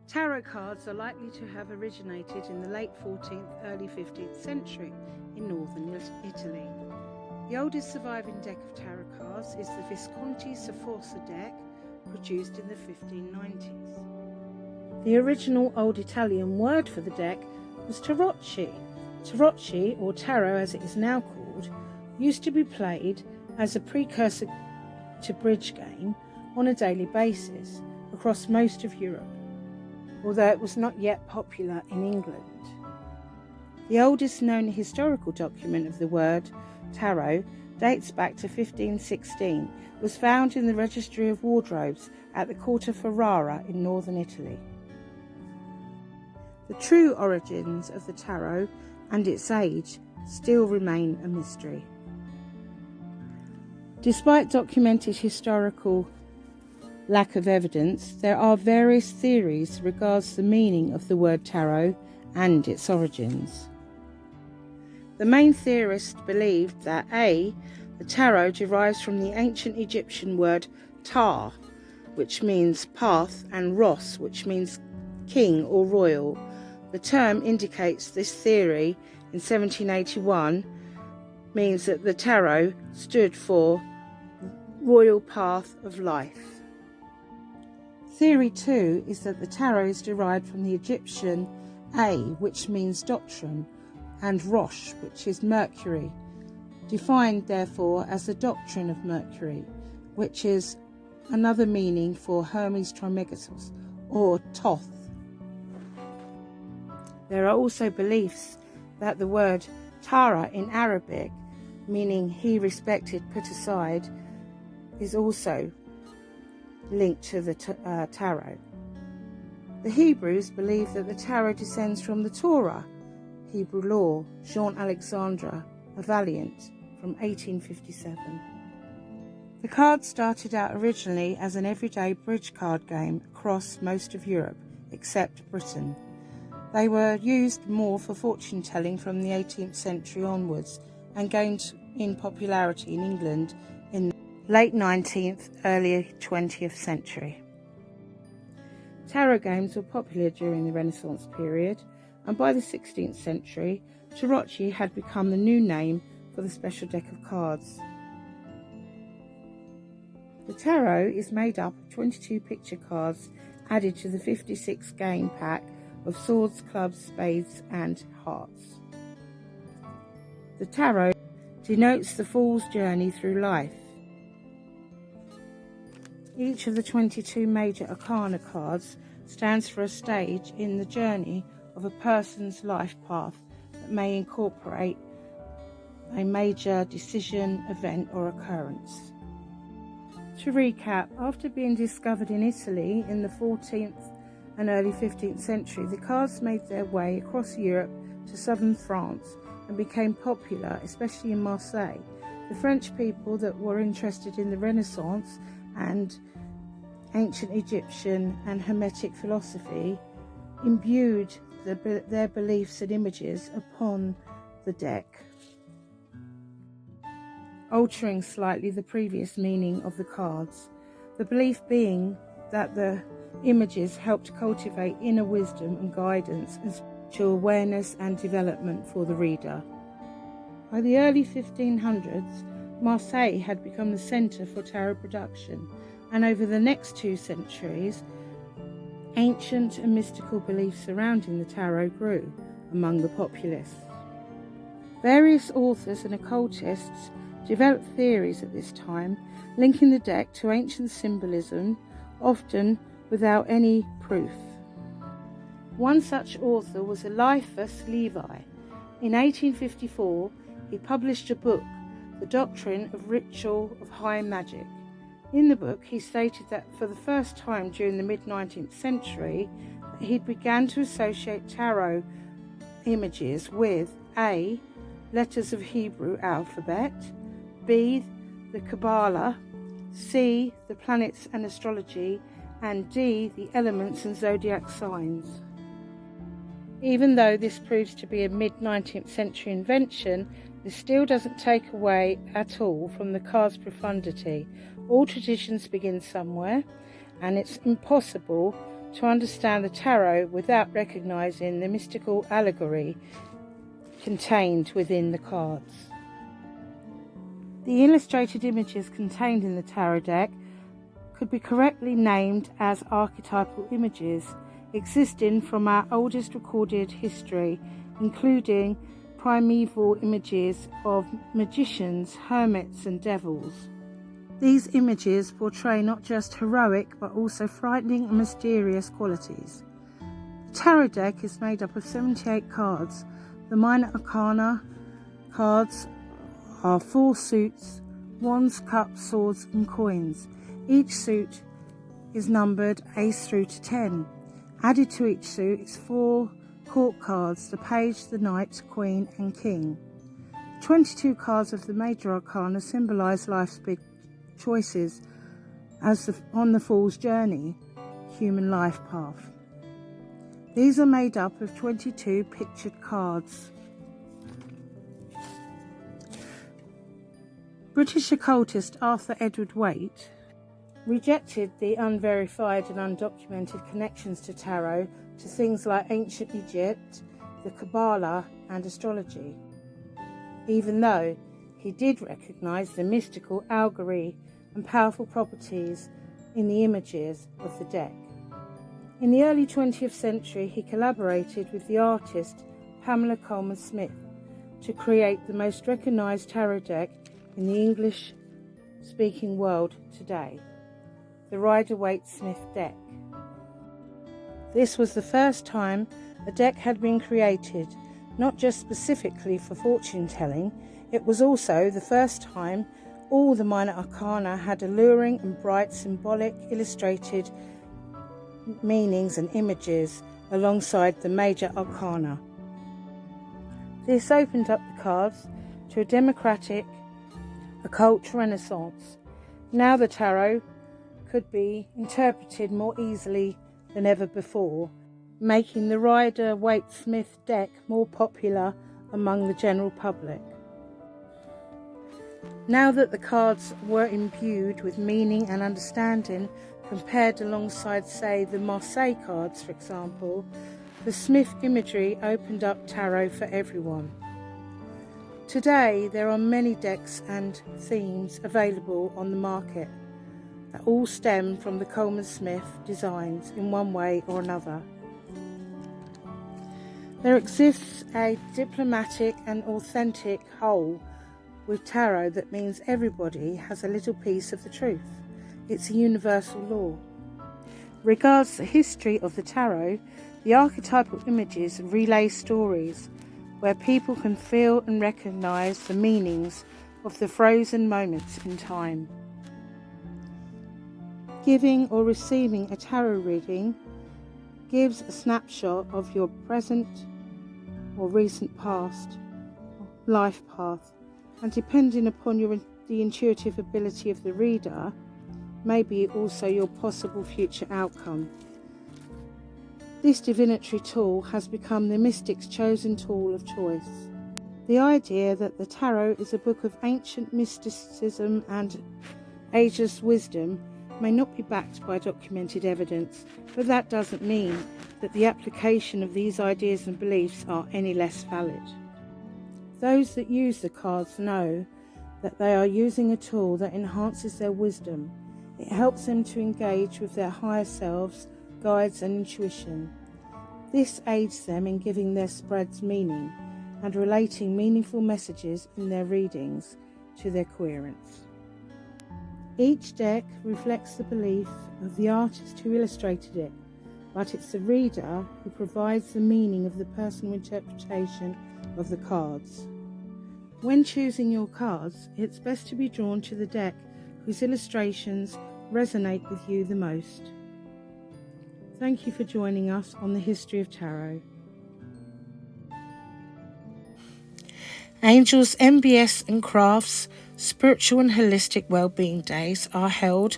Tarot cards are likely to have originated in the late 14th, early 15th century in northern Italy. The oldest surviving deck of tarot cards is the Visconti Sforza deck, produced in the 1590s. The original Old Italian word for the deck was tarocchi. Tarocchi, or tarot as it is now called, used to be played as a precursor to bridge game on a daily basis across most of Europe, although it was not yet popular in England. The oldest known historical document of the word tarot dates back to 1516. It was found in the Registry of Wardrobes at the court of Ferrara in northern Italy. The true origins of the tarot and its age still remain a mystery. Despite documented historical lack of evidence, there are various theories regarding the meaning of the word tarot and its origins. The main theorists believed that A. the tarot derives from the ancient Egyptian word tar, which means path, and ros, which means king or royal. The term indicates this theory in 1781 means that the tarot stood for royal path of life. Theory 2 is that the tarot is derived from the Egyptian A, which means doctrine, and Rosh, which is Mercury, defined therefore as the doctrine of Mercury, which is another meaning for Hermes Trismegistus or Thoth. There are also beliefs that the word Tara in Arabic, meaning he respected, put aside, is also linked to the tarot. The Hebrews believe that the tarot descends from the Torah, Hebrew law, Jean Alexandre Valiant, from 1857. The cards started out originally as an everyday bridge card game across most of Europe, except Britain. They were used more for fortune telling from the 18th century onwards and gained in popularity in England in the late 19th, early 20th century. Tarot games were popular during the Renaissance period, and by the 16th century, tarocchi had become the new name for the special deck of cards. The tarot is made up of 22 picture cards added to the 56 game pack of swords, clubs, spades and hearts. The tarot denotes the fool's journey through life. Each of the 22 major arcana cards stands for a stage in the journey of a person's life path that may incorporate a major decision, event or occurrence. To recap, after being discovered in Italy in the 14th and early 15th century, the cards made their way across Europe to southern France and became popular, especially in Marseille. The French people that were interested in the Renaissance and ancient Egyptian and Hermetic philosophy imbued their beliefs and images upon the deck, altering slightly the previous meaning of the cards, the belief being that the images helped cultivate inner wisdom and guidance and spiritual awareness and development for the reader. By the early 1500s, Marseille had become the centre for tarot production, and over the next 2 centuries, ancient and mystical beliefs surrounding the tarot grew among the populace. Various authors and occultists developed theories at this time, linking the deck to ancient symbolism, often without any proof. One such author was Eliphas Levi. In 1854, he published a book, The Doctrine of Ritual of High Magic. In the book, he stated that for the first time during the mid-19th century, he began to associate tarot images with A. letters of Hebrew alphabet, B. the Kabbalah, C. the planets and astrology, and D. the elements and zodiac signs. Even though this proves to be a mid-19th century invention, this still doesn't take away at all from the card's profundity. All traditions begin somewhere, and it's impossible to understand the tarot without recognising the mystical allegory contained within the cards. The illustrated images contained in the tarot deck could be correctly named as archetypal images, existing from our oldest recorded history, including primeval images of magicians, hermits and devils. These images portray not just heroic but also frightening and mysterious qualities. The tarot deck is made up of 78 cards. The minor arcana cards are 4 suits: wands, cups, swords and coins. Each suit is numbered ace through to 10. Added to each suit is 4 court cards: the page, the knight, queen and king. 22 cards of the major arcana symbolise life's big choices on the fool's journey, human life path. These are made up of 22 pictured cards. British occultist Arthur Edward Waite rejected the unverified and undocumented connections to tarot to things like ancient Egypt, the Kabbalah and astrology, even though he did recognise the mystical allegory and powerful properties in the images of the deck. In the early 20th century, he collaborated with the artist Pamela Colman Smith to create the most recognised tarot deck in the English-speaking world today, the Rider Waite Smith deck. This was the first time a deck had been created, not just specifically for fortune telling. It was also the first time all the minor arcana had alluring and bright symbolic illustrated meanings and images alongside the major arcana. This opened up the cards to a democratic occult renaissance. Now the tarot could be interpreted more easily than ever before, making the Rider Waite Smith deck more popular among the general public. Now that the cards were imbued with meaning and understanding, compared alongside, say, the Marseille cards, for example, the Smith imagery opened up tarot for everyone. Today, there are many decks and themes available on the market that all stem from the Colman Smith designs in one way or another. There exists a diplomatic and authentic whole with tarot that means everybody has a little piece of the truth. It's a universal law. Regards the history of the tarot, the archetypal images relay stories where people can feel and recognise the meanings of the frozen moments in time. Giving or receiving a tarot reading gives a snapshot of your present or recent past life path, and depending upon the intuitive ability of the reader, maybe also your possible future outcome. This divinatory tool has become the mystic's chosen tool of choice. The idea that the tarot is a book of ancient mysticism and ageless wisdom may not be backed by documented evidence, but that doesn't mean that the application of these ideas and beliefs are any less valid. Those that use the cards know that they are using a tool that enhances their wisdom. It helps them to engage with their higher selves, guides and intuition. This aids them in giving their spreads meaning and relating meaningful messages in their readings to their querents. Each deck reflects the belief of the artist who illustrated it, but it's the reader who provides the meaning of the personal interpretation of the cards. When choosing your cards, it's best to be drawn to the deck whose illustrations resonate with you the most. Thank you for joining us on the History of Tarot. Angels, MBS and Crafts Spiritual and Holistic Wellbeing Days are held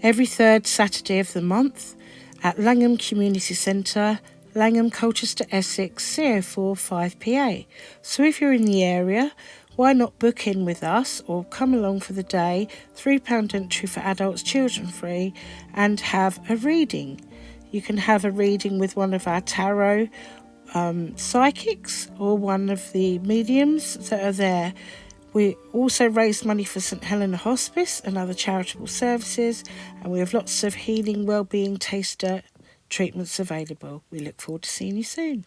every third Saturday of the month at Langham Community Centre, Langham, Colchester Essex C04 5PA. So if you're in the area, why not book in with us or come along for the day, £3 entry for adults, children free, and have a reading. You can have a reading with one of our tarot psychics or one of the mediums that are there. We also raise money for St Helena Hospice and other charitable services, and we have lots of healing, wellbeing, taster treatments available. We look forward to seeing you soon.